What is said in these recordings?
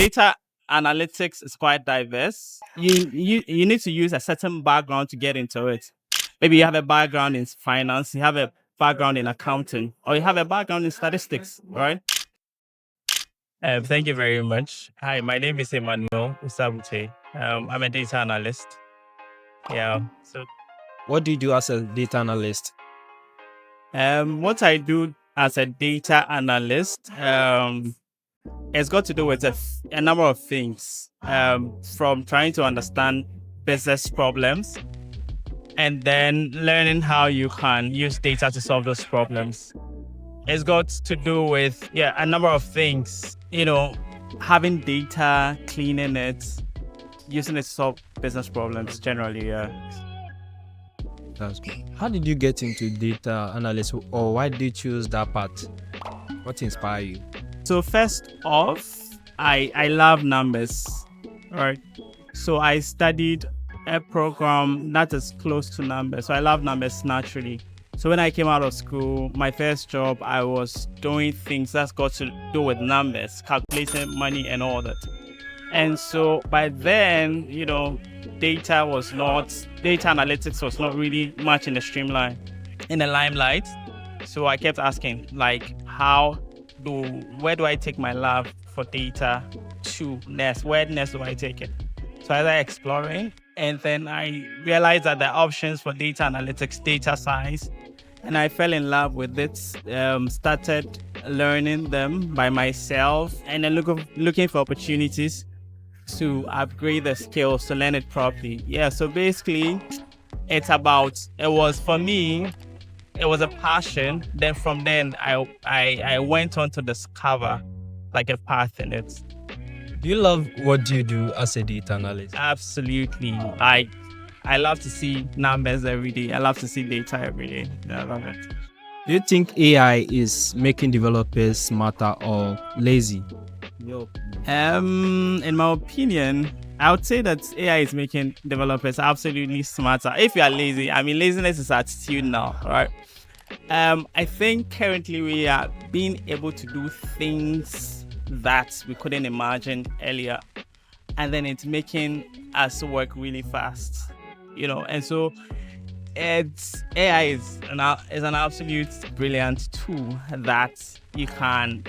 data analytics is quite diverse. You need to use a certain background to get into it. Maybe you have a background in finance, you have a background in accounting, or you have a background in statistics, right? Thank you very much. Hi, my name is Emmanuel Osabutey. I'm a data analyst. Yeah. So What do you do as a data analyst? What I do as a data analyst, it's got to do with a number of things, from trying to understand business problems and then learning how you can use data to solve those problems. It's got to do with a number of things, having data, cleaning it, using it to solve business problems generally. That's good. How did you get into data analyst, or why did you choose that path? What inspired you? So first off, I love numbers, right? So I studied a program that is close to numbers. So I love numbers naturally. So when I came out of school, my first job, I was doing things that's got to do with numbers, calculating money and all that. And so by then, data analytics was not really much in the limelight. So I kept asking, like, where do I take my love for data to next? Where next do I take it? So I started exploring, and then I realized that there are options for data analytics, data science, and I fell in love with it. Started learning them by myself, and then looking for opportunities to upgrade the skills to learn it properly. Yeah, so basically, for me, it was a passion. Then from then, I went on to discover like a path in it. Do you love what you do as a data analyst? Absolutely. I love to see numbers every day. I love to see data every day. I love it. Do you think AI is making developers smarter or lazy? In my opinion, I would say that AI is making developers absolutely smarter. If you are lazy, laziness is attitude now, right? I think currently we are being able to do things that we couldn't imagine earlier, and then it's making us work really fast, and so AI is an absolute brilliant tool that you can,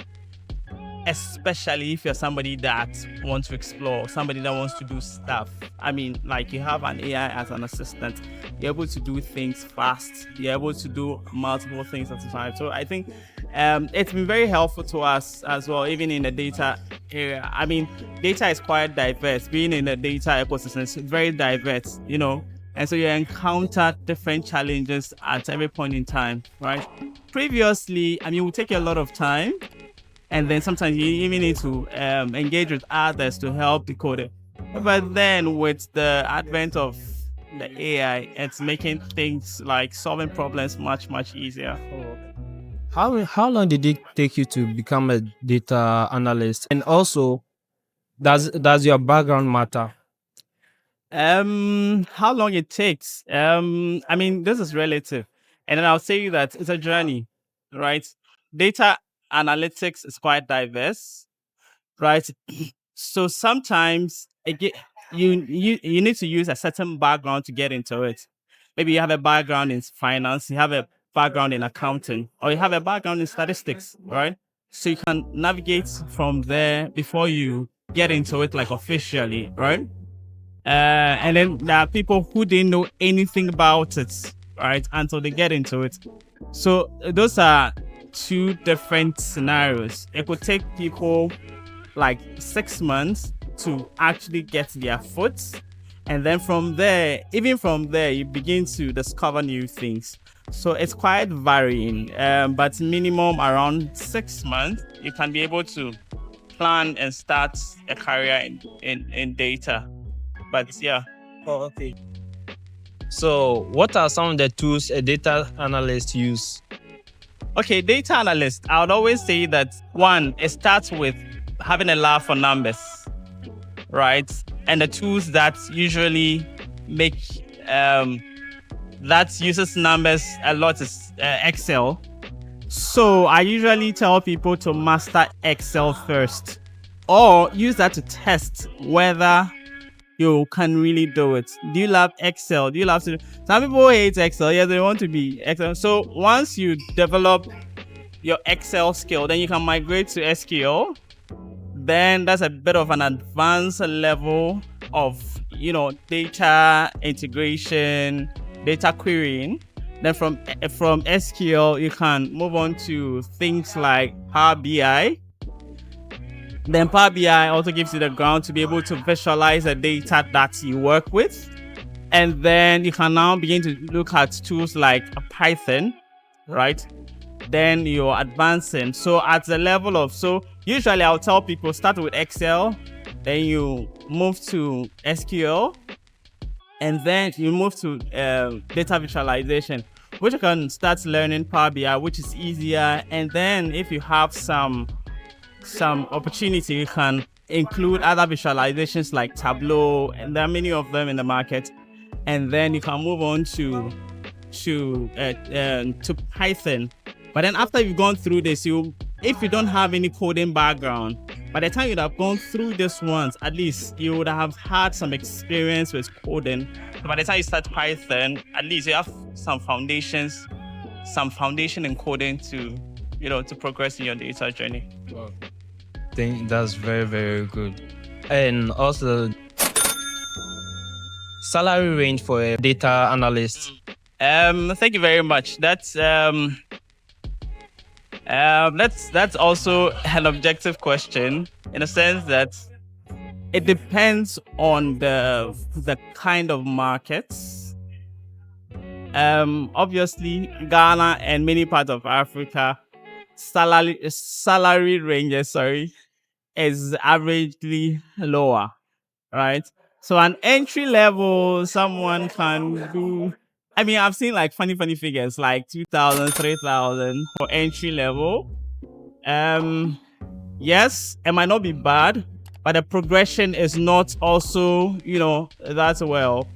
especially if you're somebody that wants to explore, somebody that wants to do stuff. You have an AI as an assistant, you're able to do things fast, you're able to do multiple things at a time. So I think it's been very helpful to us as well, even in the data area. Data is quite diverse. Being in the data ecosystem is very diverse, and so you encounter different challenges at every point in time, right? Previously, it would take you a lot of time, and then sometimes you even need to engage with others to help decode it. But then with the advent of the AI, it's making things like solving problems much, much easier. How long did it take you to become a data analyst? And also, does your background matter? How long it takes? This is relative. And then I'll say that it's a journey, right? Data analytics is quite diverse, right? So sometimes you need to use a certain background to get into it. Maybe you have a background in finance, you have a background in accounting, or you have a background in statistics, right? So you can navigate from there before you get into it like officially, right? And then there are people who didn't know anything about it, right, until they get into it. So those are two different scenarios. It could take people like 6 months to actually get their foot, and then from there, you begin to discover new things. So it's quite varying, but minimum around 6 months, you can be able to plan and start a career in data. But yeah. Oh, okay. So, what are some of the tools a data analyst use? Okay, data analyst, I would always say that one, it starts with having a love for numbers, right? And the tools that usually that uses numbers a lot is Excel. So I usually tell people to master Excel first, or use that to test whether you can really do it. Do you love Excel? Do you love to? Some people hate Excel. Yeah, they want to be Excel. So once you develop your Excel skill, then you can migrate to SQL. Then that's a bit of an advanced level of data integration, data querying. Then from SQL you can move on to things like Power BI. Then Power BI also gives you the ground to be able to visualize the data that you work with. And then you can now begin to look at tools like Python, right? Then you're advancing. So at the level of, usually I'll tell people start with Excel, then you move to SQL, and then you move to data visualization, which you can start learning Power BI, which is easier. And then if you have some opportunity, you can include other visualizations like Tableau, and there are many of them in the market. And then you can move on to Python. But then after you've gone through this, if you don't have any coding background, by the time you'd have gone through this once, at least you would have had some experience with coding. So by the time you start Python, at least you have some foundation in coding to progress in your data journey. I think that's very, very good. And also, salary range for a data analyst. Thank you very much. That's also an objective question, in a sense that it depends on the kind of markets. Obviously, Ghana and many parts of Africa, salary ranges, is averagely lower, right? So an entry level, someone can do. I mean, I've seen like funny figures, like 2,000, 3,000 for entry level. Yes, it might not be bad, but the progression is not also, that well.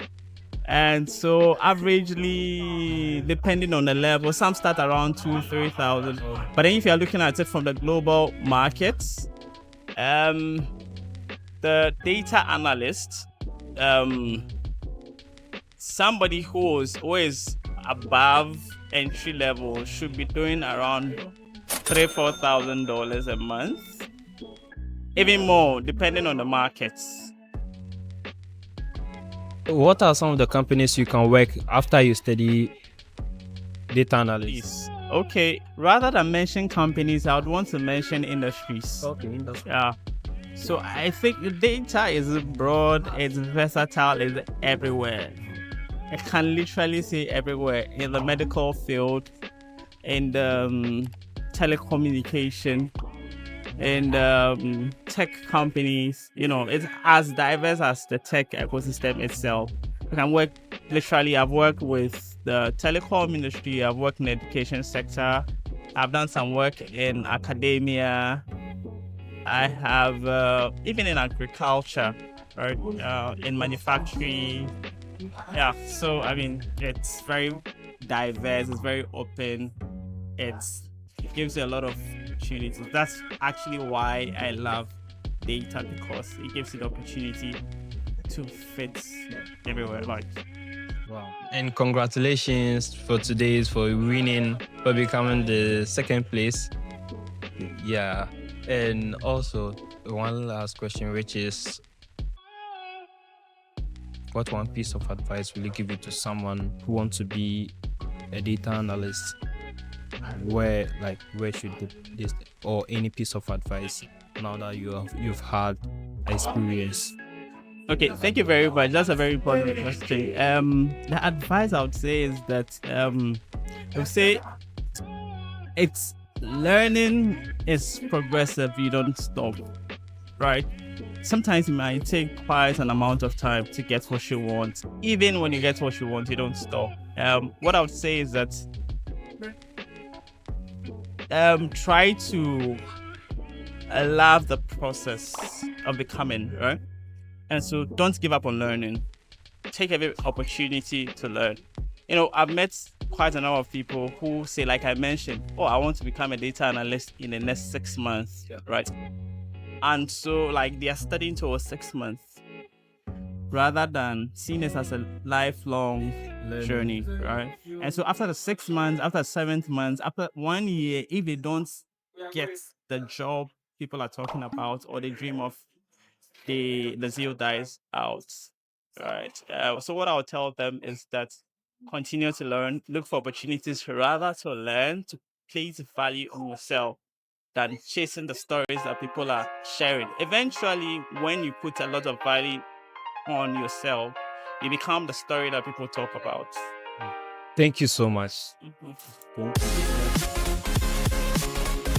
And so averagely, depending on the level, some start around 2,000, 3,000. But then if you're looking at it from the global markets, the data analyst, somebody who is above entry level should be doing around $3,000-4,000 a month, even more depending on the markets. What are some of the companies you can work after you study data analysis? Okay, rather than mention companies, I would want to mention industries. Okay, industry. Yeah. So I think the data is broad, it's versatile, it's everywhere. I can literally say everywhere, in the medical field, in the telecommunication, in the tech companies. It's as diverse as the tech ecosystem itself. I can work, literally, I've worked with the telecom industry, I've worked in the education sector, I've done some work in academia, I have even in agriculture, right? In manufacturing. Yeah, so I mean, it's very diverse, it's very open, it gives you a lot of opportunities. That's actually why I love data, because it gives you the opportunity to fit everywhere. Wow. And congratulations for winning, for becoming the second place. Yeah. And also, one last question, which is, what one piece of advice will you give it to someone who wants to be a data analyst? Where should this, or any piece of advice now that you've had experience? Okay, thank you very much. That's a very important question. The advice I would say is that I would say it's learning is progressive. You don't stop, right? Sometimes it might take quite an amount of time to get what you want. Even when you get what you want, you don't stop. What I would say is that try to love the process of becoming, right? And so don't give up on learning. Take every opportunity to learn. I've met quite a number of people who say, like I mentioned, I want to become a data analyst in the next 6 months, right? And so, like, they are studying towards 6 months rather than seeing this as a lifelong journey, right? And so, after the 6 months, after the seventh month, after 1 year, if they don't get the job people are talking about or they dream of, the zeal dies out, right? So what I'll tell them is that continue to learn, look for opportunities rather to learn, to place value on yourself than chasing the stories that people are sharing. Eventually, when you put a lot of value on yourself, you become the story that people talk about. Thank you so much. Mhm. Thank you.